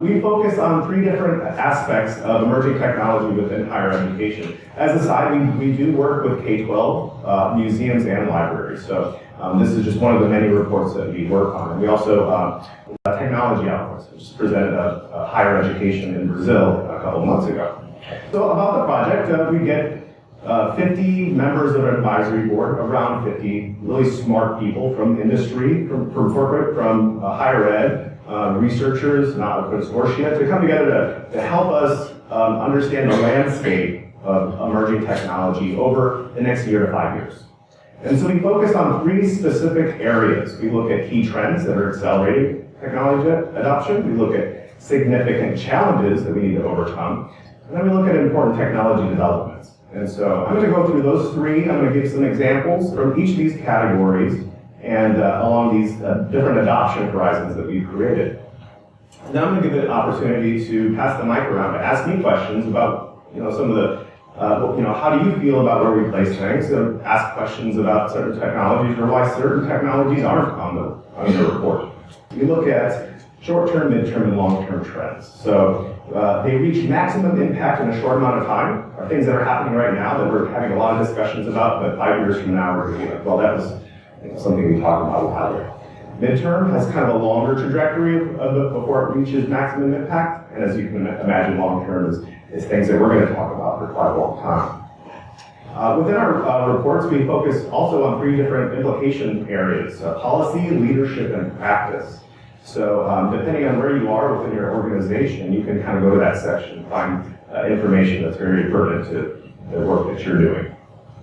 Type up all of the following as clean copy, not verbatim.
We focus on 3 different aspects of emerging technology within higher education. As a side, we do work with K-12 museums and libraries. So this is just one of the many reports that we work on. And we also technology outputs, which is presented at higher education in Brazil a couple of months ago. So about the project, we get 50 members of an advisory board, around 50 really smart people from industry, from corporate, from higher ed, researchers, not a consortia, to come together to help us understand the landscape of emerging technology over the next year to 5 years. And so we focus on 3 specific areas. We look at key trends that are accelerating technology adoption. We look at significant challenges that we need to overcome. And then we look at important technology developments. And so I'm going to go through those 3. I'm going to give some examples from each of these categories and along these different adoption horizons that we've created. And then I'm going to give it an opportunity to pass the mic around to ask me questions about, some of the, how do you feel about where we place things? So ask questions about certain technologies or why certain technologies aren't on the report. We look at short-term, mid-term, and long-term trends. So they reach maximum impact in a short amount of time, are things that are happening right now that we're having a lot of discussions about, but 5 years from now we're going to be like, well, that was something we talked about a while ago. Midterm has kind of a longer trajectory before it reaches maximum impact, and as you can imagine, long-term is things that we're going to talk about for quite a long time. Within our reports, we focus also on 3 different implication areas, policy, leadership, and practice. So depending on where you are within your organization, you can kind of go to that section and find information that's very pertinent to the work that you're doing.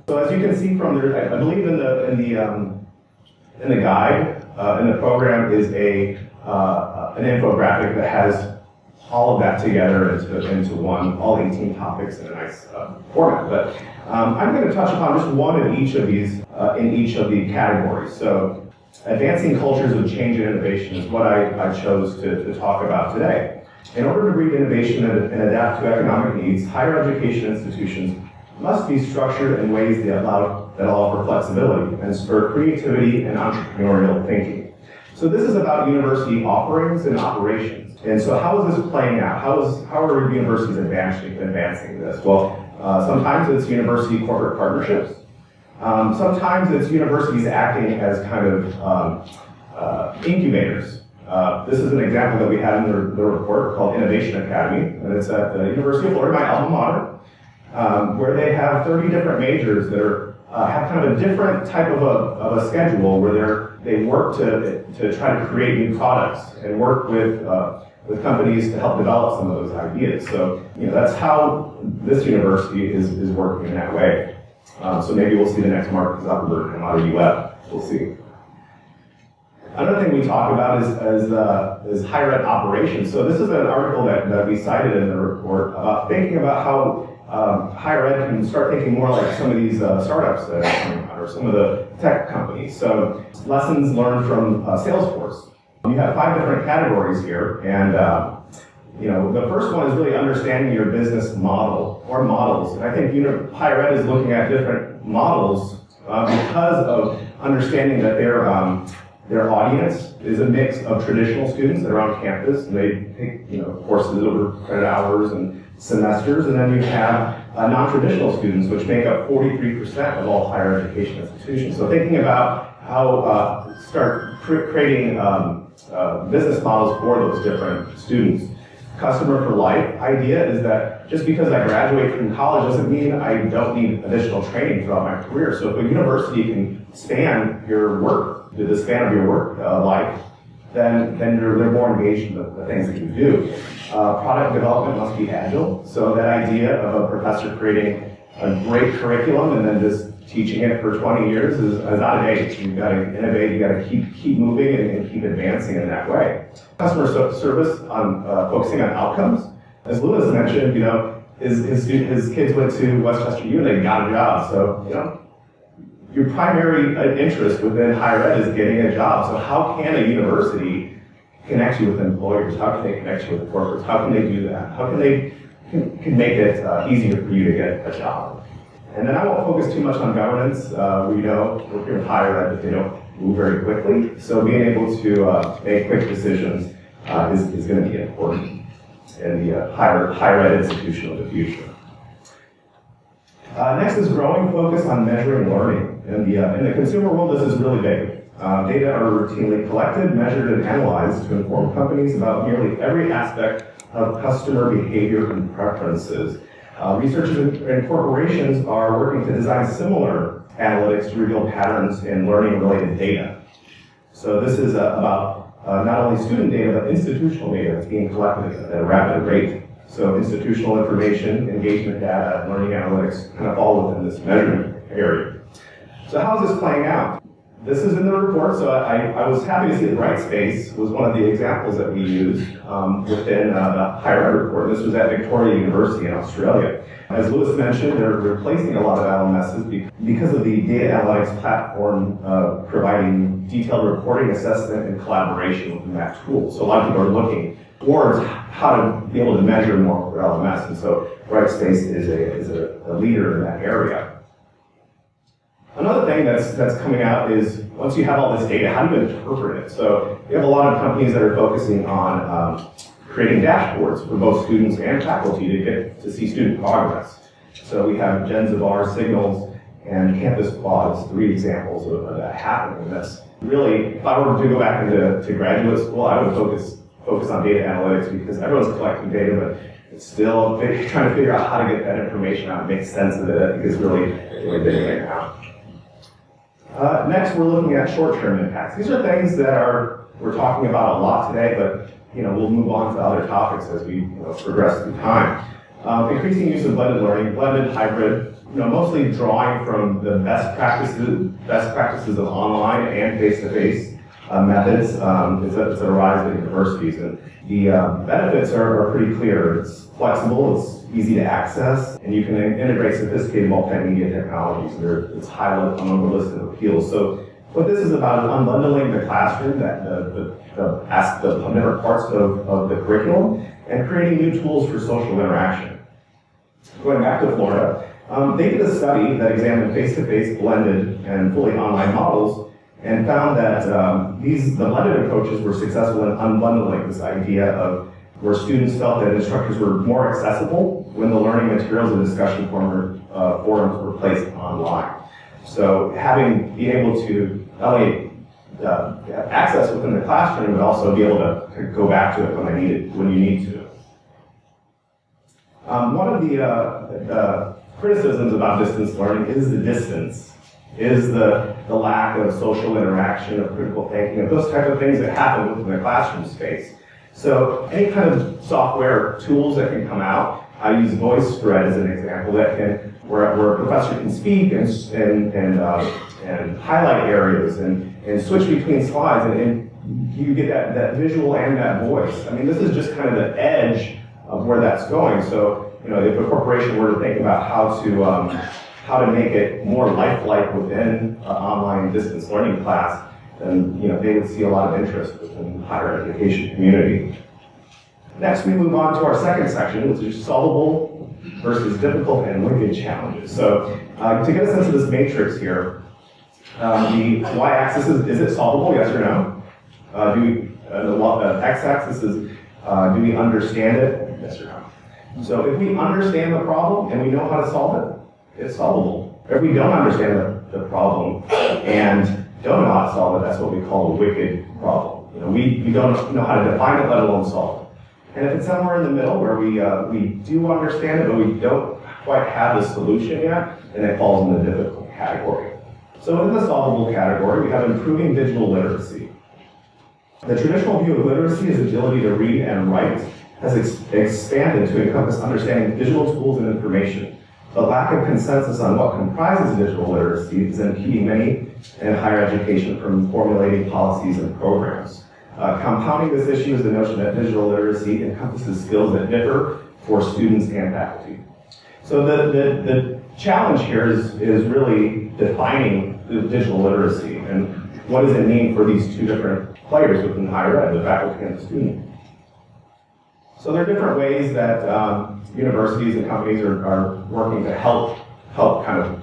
So as you can see from there, I believe in the guide, in the program is an infographic that has all of that together into one, all 18 topics in a nice format. But I'm going to touch upon just one of each of these in each of the categories. So advancing cultures of change and innovation is what I chose to talk about today. In order to breed innovation and adapt to economic needs, higher education institutions must be structured in ways that allow for flexibility and spur creativity and entrepreneurial thinking. So this is about university offerings and operations. And so how is this playing out? How are universities advancing this? Well, sometimes it's university corporate partnerships. Sometimes it's universities acting as kind of incubators. This is an example that we had in the report called Innovation Academy, and it's at the University of Florida, my alma mater, where they have 30 different majors that have kind of a different type of a schedule where they work to try to create new products and work with companies to help develop some of those ideas. So that's how this university is working in that way. So maybe we'll see the next Mark Zuckerberg come out of UF. We'll see. Another thing we talk about is higher ed operations. So this is an article that we cited in the report about thinking about how higher ed can start thinking more like some of these startups that are coming out, or some of the tech companies. So lessons learned from Salesforce. You have 5 different categories here, and the first one is really understanding your business model or models. And I think higher ed is looking at different models because of understanding that their audience is a mix of traditional students that are on campus, and they take courses over credit hours and semesters, and then you have non-traditional students, which make up 43% of all higher education institutions. So thinking about how start creating business models for those different students. Customer for life idea is that just because I graduate from college doesn't mean I don't need additional training throughout my career. So if a university can span your work, the span of your work life, then they're more engaged in the things that you do. Product development must be agile. So that idea of a professor creating a great curriculum and then just teaching it for 20 years is out of date. You've got to innovate, you've got to keep moving and keep advancing in that way. Customer service on focusing on outcomes. As Lewis mentioned, his kids went to Westchester U and they got a job. So, your primary interest within higher ed is getting a job. So how can a university connect you with employers? How can they connect you with corporates? How can they do that? How can they can make it easier for you to get a job? And then I won't focus too much on governance. We know working with higher ed that they don't move very quickly. So being able to make quick decisions is going to be important. higher ed institution of the future. Next is growing focus on measuring learning. In the consumer world, this is really big. Data are routinely collected, measured, and analyzed to inform companies about nearly every aspect of customer behavior and preferences. Researchers and corporations are working to design similar analytics to reveal patterns in learning-related data. So this is about not only student data, but institutional data that's being collected at a rapid rate. So institutional information, engagement data, and learning analytics kind of fall within this measurement area. So how is this playing out? This is in the report, so I was happy to see that Brightspace was one of the examples that we used within the higher ed report. This was at Victoria University in Australia. As Lewis mentioned, they're replacing a lot of LMSs because of the data analytics platform providing detailed reporting, assessment, and collaboration within that tool. So a lot of people are looking towards how to be able to measure more for LMS, and so Brightspace is a leader in that area. Another thing that's coming out is once you have all this data, how do you interpret it? So we have a lot of companies that are focusing on creating dashboards for both students and faculty to get to see student progress. So we have Gens of R, Signals, and Campus Quads, 3 examples of that happening. And that's really, if I were to go back into graduate school, I would focus on data analytics because everyone's collecting data, but it's still trying to figure out how to get that information out and make sense of it. I think is really big right now. Next, we're looking at short-term impacts. These are things that we're talking about a lot today, but we'll move on to other topics as we progress through time. Increasing use of blended learning, blended hybrid, mostly drawing from the best practices of online and face-to-face methods that arise at universities. And the benefits are pretty clear. It's flexible, it's easy to access, and you can integrate sophisticated multimedia technologies. It's high on the list of appeals. So what this is about is unbundling the classroom, the different parts of the curriculum, and creating new tools for social interaction. Going back to Florida, they did a study that examined face-to-face, blended, and fully online models, and found that the blended approaches were successful in unbundling this idea of where students felt that instructors were more accessible when the learning materials and discussion forums were placed online. So being able to not only have access within the classroom, but also be able to go back to it when you need to. One of the criticisms about distance learning is the distance, is the lack of social interaction, of critical thinking, of those type of things that happen within the classroom space. So any kind of software tools that can come out, I use VoiceSpread as an example where a professor can speak and highlight areas and switch between slides and you get that visual and that voice. I mean, this is just kind of the edge of where that's going. So, if a corporation were to think about how to make it more lifelike within an online distance learning class, then they would see a lot of interest within the higher education community. Next, we move on to our second section, which is solvable versus difficult and wicked challenges. So, to get a sense of this matrix here, the y-axis is it solvable? Yes or no? The x-axis is do we understand it? Yes or no? So, if we understand the problem and we know how to solve it, it's solvable. If we don't understand the problem and don't know how to solve it, that's what we call a wicked problem. We don't know how to define it, let alone solve it. And if it's somewhere in the middle where we do understand it, but we don't quite have the solution yet, then it falls in the difficult category. So in the solvable category, we have improving digital literacy. The traditional view of literacy as ability to read and write has expanded to encompass understanding digital tools and information. The lack of consensus on what comprises digital literacy is impeding many in higher education from formulating policies and programs. Compounding this issue is the notion that digital literacy encompasses skills that differ for students and faculty. So the challenge here is really defining the digital literacy and what does it mean for these two different players within higher ed, the faculty and the student. So there are different ways that universities and companies are working to help kind of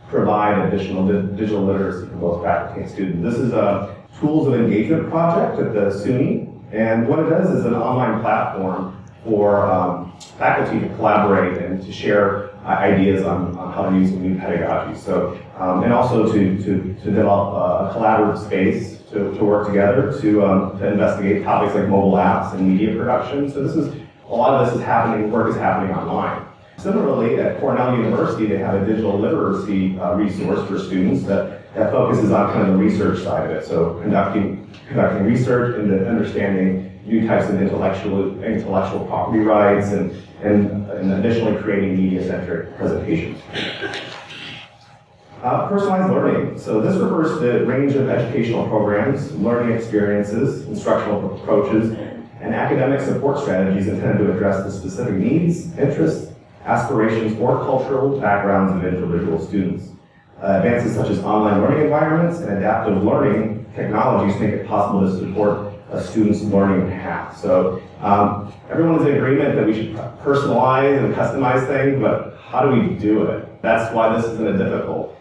provide additional digital literacy for both faculty and students. This is a Tools of Engagement project at the SUNY. And what it does is an online platform for faculty to collaborate and to share ideas on how to use a new pedagogy. So, and also to develop a collaborative space to work together to investigate topics like mobile apps and media production. So a lot of this is happening, work is happening online. Similarly, at Cornell University, they have a digital literacy resource for students that focuses on kind of the research side of it. So conducting research into understanding new types of intellectual property rights and additionally creating media-centric presentations. Personalized learning. So this refers to a range of educational programs, learning experiences, instructional approaches, and academic support strategies intended to address the specific needs, interests, aspirations, or cultural backgrounds of individual students. Advances such as online learning environments and adaptive learning technologies make it possible to support a student's learning path. So everyone is in agreement that we should personalize and customize things, but how do we do it? That's why this is in a difficult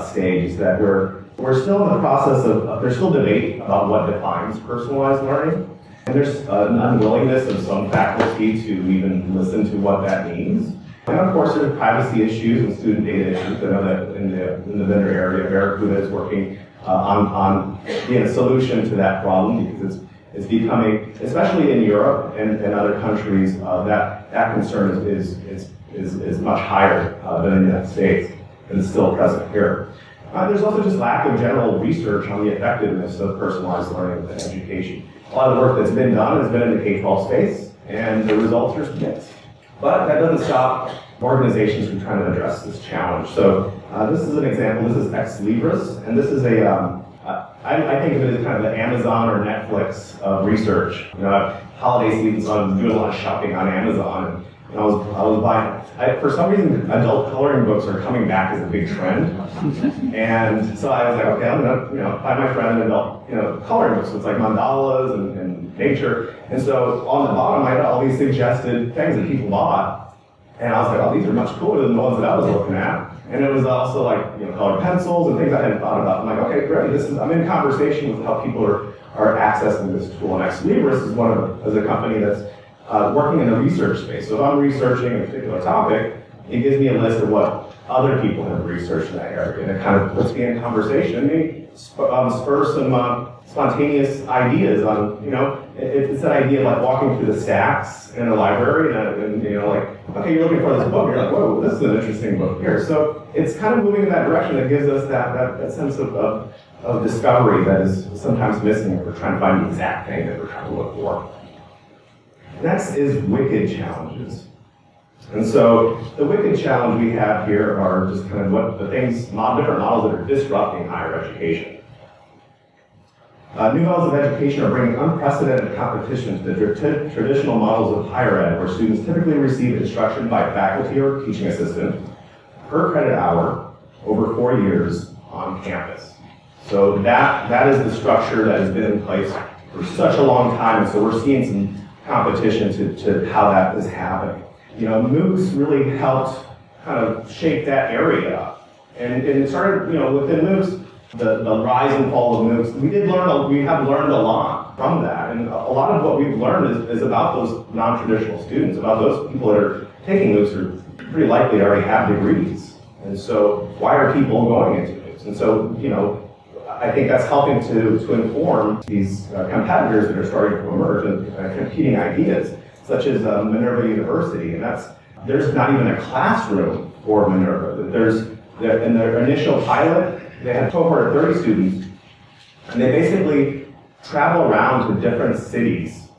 stage, is that we're still in the process of, there's still debate about what defines personalized learning. And there's an unwillingness of some faculty to even listen to what that means. And of course, there's privacy issues and student data issues. I know that in the vendor area, Barracuda is working on being a solution to that problem, because it's becoming, especially in Europe and other countries, that concern is much higher than in the United States, and it's still present here. There's also just lack of general research on the effectiveness of personalized learning and education. A lot of the work that's been done has been in the K-12 space, and the results are mixed. But that doesn't stop organizations from trying to address this challenge. So this is an example. This is Ex Libris, and this is I think of it as kind of the Amazon or Netflix of research. You know, holiday season, so I was doing a lot of shopping on Amazon, and I was buying. For some reason, adult coloring books are coming back as a big trend, and so I was like, okay, I'm gonna buy my friend an adult coloring books. So it's like mandalas and nature, and so on the bottom I had all these suggested things that people bought, and I was like, oh, these are much cooler than the ones that I was looking at. And it was also like colored pencils and things I hadn't thought about. I'm like, okay, great. I'm in conversation with how people are accessing this tool. And Ex Libris is a company that's working in the research space. So if I'm researching a particular topic, it gives me a list of what other people have researched in that area, and it kind of puts me in conversation and maybe spur some spontaneous ideas on, it's that idea of like walking through the stacks in a library and like, okay, you're looking for this book, you're like, whoa, this is an interesting book here. So it's kind of moving in that direction that gives us that sense of discovery that is sometimes missing if we're trying to find the exact thing that we're trying to look for. Next is wicked challenges. And so the wicked challenge we have here are just kind of what the things, different models that are disrupting higher education. New models of education are bringing unprecedented competition to the traditional models of higher ed, where students typically receive instruction by faculty or teaching assistant per credit hour over 4 years on campus. So that is the structure that has been in place for such a long time, and so we're seeing some competition to how that is happening. MOOCs really helped kind of shape that area up. And it started, within MOOCs, the rise and fall of MOOCs, we have learned a lot from that. And a lot of what we've learned is about those non-traditional students, about those people that are taking MOOCs are pretty likely to already have degrees. And so why are people going into MOOCs? And so, I think that's helping to inform these competitors that are starting to emerge and competing ideas, such as Minerva University, and there's not even a classroom for Minerva. In their initial pilot, they had a cohort of 30 students, and they basically travel around to different cities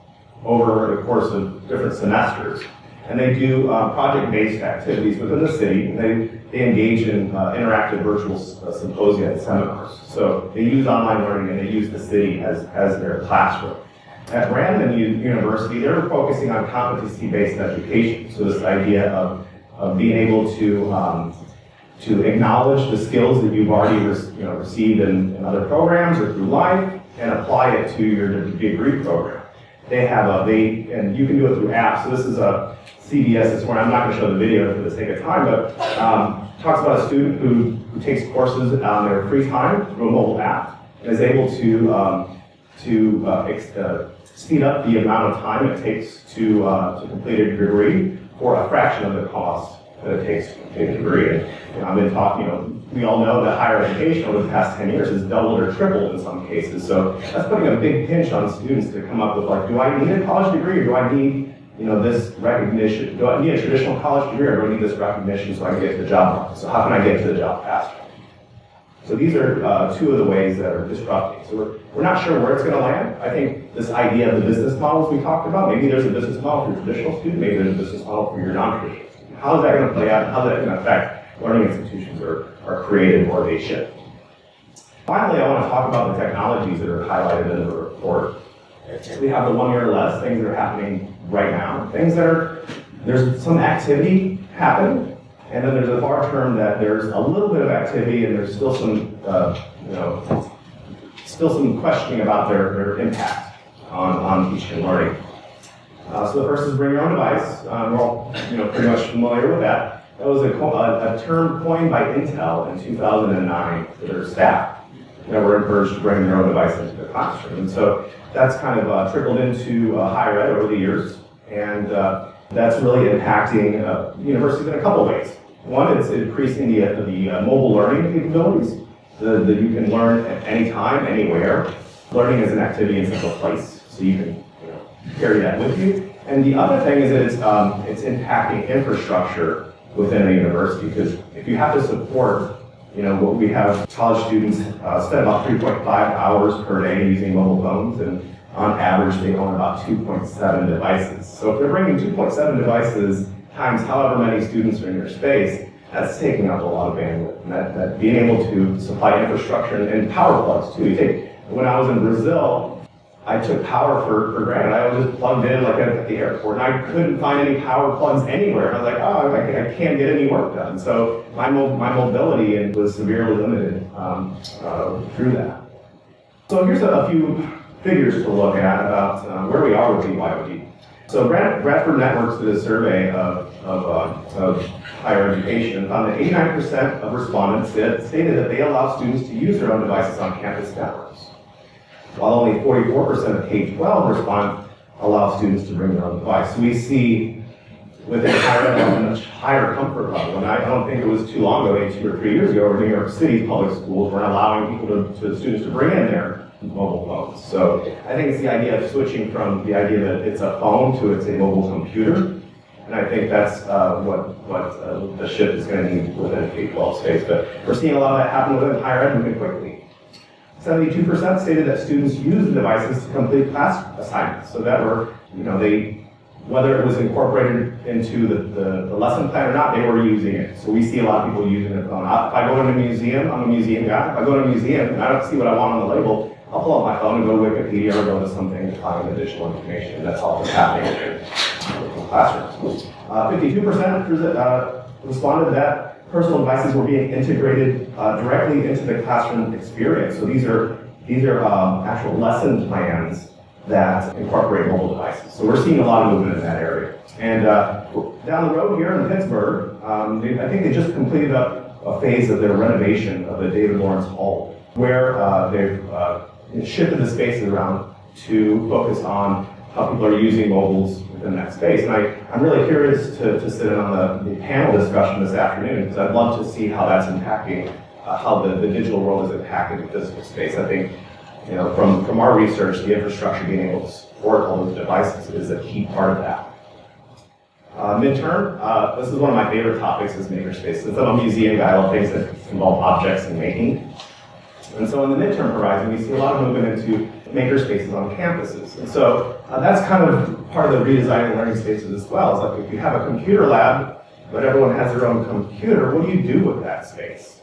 over the course of different semesters, and they do project-based activities within the city, and they engage in interactive virtual symposia and seminars. So they use online learning, and they use the city as their classroom. At Brandon University, they're focusing on competency-based education. So this idea of being able to acknowledge the skills that you've already received in other programs or through life, and apply it to your degree program. They have and you can do it through apps. So this is a CBS this morning. I'm not going to show the video for the sake of time, but talks about a student who takes courses on their free time through a mobile app and is able to speed up the amount of time it takes to complete a degree for a fraction of the cost that it takes to complete a degree. And I've been talking, we all know that higher education over the past 10 years has doubled or tripled in some cases. So that's putting a big pinch on students to come up with like, do I need a college degree or do I need this recognition? Do I need a traditional college degree or do I need this recognition so I can get to the job? So how can I get to the job faster? So these are two of the ways that are disrupting. So we're not sure where it's going to land. I think this idea of the business models we talked about, maybe there's a business model for your traditional student, maybe there's a business model for your non-traditional student. How is that going to play out? How is that going to affect learning institutions are created or they shift? Finally, I want to talk about the technologies that are highlighted in the report. We have the 1 year or less, things that are happening right now, things that there's some activity happening. And then there's a far term that there's a little bit of activity and there's still some, still some questioning about their impact on teaching and learning. So the first is bring your own device. We're all pretty much familiar with that. That was a term coined by Intel in 2009 for their staff that were encouraged to bring their own device into the classroom. And so that's kind of trickled into higher ed over the years. And that's really impacting universities in a couple ways. One, it's increasing the mobile learning capabilities, that you can learn at any time, anywhere. Learning is an activity in a place, so you can carry that with you. And the other thing is that it's impacting infrastructure within a university, because if you have to support, what we have college students spend about 3.5 hours per day using mobile phones, and on average they own about 2.7 devices. So if they're bringing 2.7 devices times however many students are in your space, that's taking up a lot of bandwidth. And that being able to supply infrastructure and power plugs too. When I was in Brazil, I took power for granted. I was just plugged in like at the airport, and I couldn't find any power plugs anywhere. And I was like, I can't get any work done. So my mobility was severely limited through that. So here's a few figures to look at about where we are with BYOD. So Bradford Networks did a survey of higher education and found that 89% of respondents stated that they allow students to use their own devices on campus networks, while only 44% of K-12 respondents allow students to bring their own device. So we see within higher ed a much higher comfort level. And I don't think it was too long ago, maybe 2 or 3 years ago, where New York City public schools were allowing students to bring in their mobile phones. So I think it's the idea of switching from the idea that it's a phone to it's a mobile computer. And I think that's what the shift is going to need within K-12 space. But we're seeing a lot of that happen within higher ed moving quickly. 72% stated that students use the devices to complete class assignments. So that were, whether it was incorporated into the lesson plan or not, they were using it. So we see a lot of people using their phone. If I go to a museum, I'm a museum guy. If I go to a museum and I don't see what I want on the label, I'll pull up my phone and go to Wikipedia or go to something to find additional information. That's all that's happening in classrooms. 52% responded that personal devices were being integrated directly into the classroom experience. So these are actual lesson plans that incorporate mobile devices. So we're seeing a lot of movement in that area. And down the road here in Pittsburgh, I think they just completed a phase of their renovation of the David Lawrence Hall, where they've shifted the spaces around to focus on how people are using mobiles within that space. And I'm really curious to sit in on the panel discussion this afternoon, because I'd love to see how that's impacting, how the digital world is impacting the physical space. I think, from our research, the infrastructure being able to support all those devices is a key part of that. Midterm, this is one of my favorite topics, is makerspace. Since I'm a museum guy, I love things that involve objects and making. And so in the midterm horizon, we see a lot of movement into makerspaces on campuses. And so that's kind of part of the redesigning learning spaces as well. It's like if you have a computer lab, but everyone has their own computer, what do you do with that space?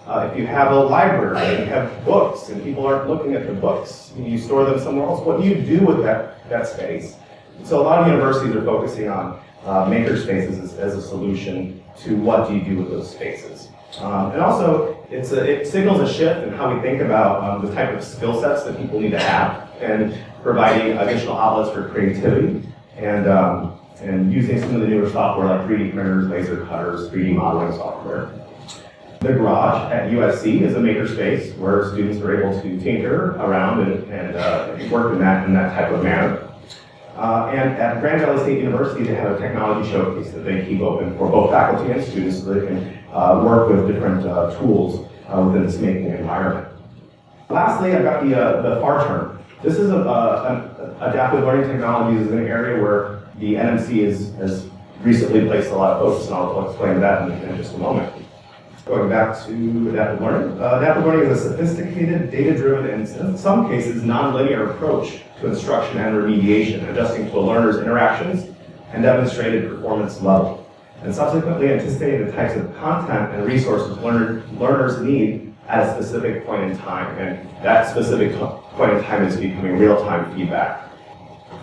If you have a library and you have books and people aren't looking at the books, and you store them somewhere else, what do you do with that space? And so a lot of universities are focusing on makerspaces as a solution to what do you do with those spaces. And also, it signals a shift in how we think about the type of skill sets that people need to have, and providing additional outlets for creativity, and using some of the newer software like 3D printers, laser cutters, 3D modeling software. The garage at USC is a makerspace where students are able to tinker around and work in that type of manner. And at Grand Valley State University, they have a technology showcase that they keep open for both faculty and students so they can work with different tools within this making environment. Lastly, I've got the FAR term. This is adaptive learning technologies is an area where the NMC has recently placed a lot of focus, and I'll explain that in just a moment. Going back to adaptive learning. Adaptive learning is a sophisticated, data-driven, and in some cases, non-linear approach to instruction and remediation, adjusting to a learner's interactions and demonstrated performance level, and subsequently anticipating the types of content and resources learners need at a specific point in time. And that specific point in time is becoming real-time feedback.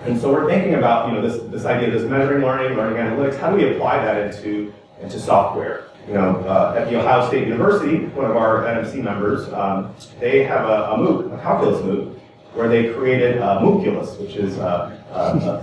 And so we're thinking about this idea of this measuring learning analytics. How do we apply that into software? At the Ohio State University, one of our NMC members, they have a MOOC, a calculus MOOC, where they created Mooculus, which is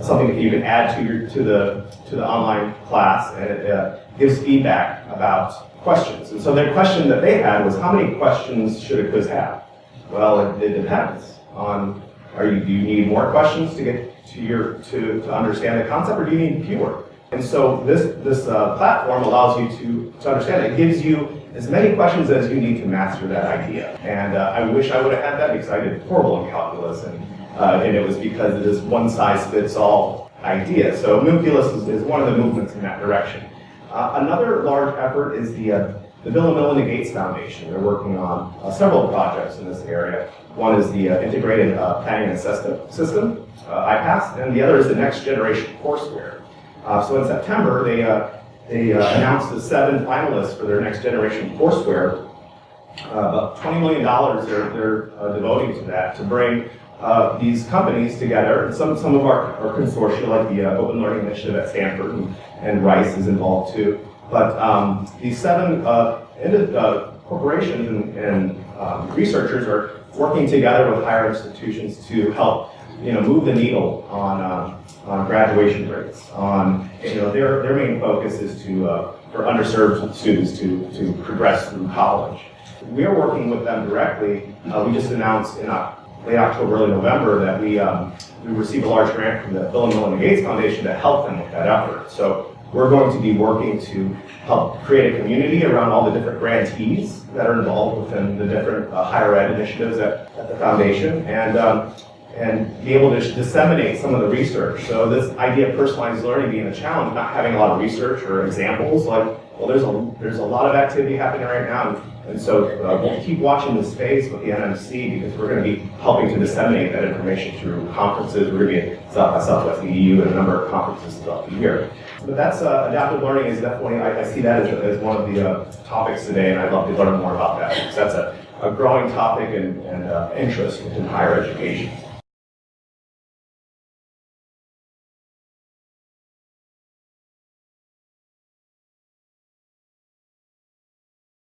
something that you can add to the online class, and it gives feedback about questions. And so their question that they had was, how many questions should a quiz have? Well, it depends on, do you need more questions to get to understand the concept, or do you need fewer? And so this platform allows you to understand it. It gives you as many questions as you need to master that idea. And I wish I would have had that because I did horrible in calculus, and it was because of this one-size-fits-all idea. So Mooculus is one of the movements in that direction. Another large effort is the Bill and Melinda Gates Foundation. They're working on several projects in this area. One is the Integrated Planning and Assessment System, IPASS, and the other is the Next Generation Courseware. So in September, they announced the 7 finalists for their Next Generation Courseware. About $20 million they're devoting to that to bring these companies together. And some of our consortia, like the Open Learning Initiative at Stanford and Rice is involved too. But these 7 corporations and researchers are working together with higher institutions to help move the needle on graduation rates. Their main focus is for underserved students to progress through college. We are working with them directly. We just announced in late October, early November that we received a large grant from the Bill and Melinda Gates Foundation to help them with that effort. So we're going to be working to help create a community around all the different grantees that are involved within the different higher ed initiatives at the foundation, and be able to disseminate some of the research. So this idea of personalized learning being a challenge, not having a lot of research or examples, there's a lot of activity happening right now, and so we'll keep watching this space with the NMC because we're going to be helping to disseminate that information through conferences. We're going to be at South by Southwest EU and a number of conferences throughout the year. But that's adaptive learning is definitely, I see that as one of the topics today, and I'd love to learn more about that because that's a growing topic and interest in higher education.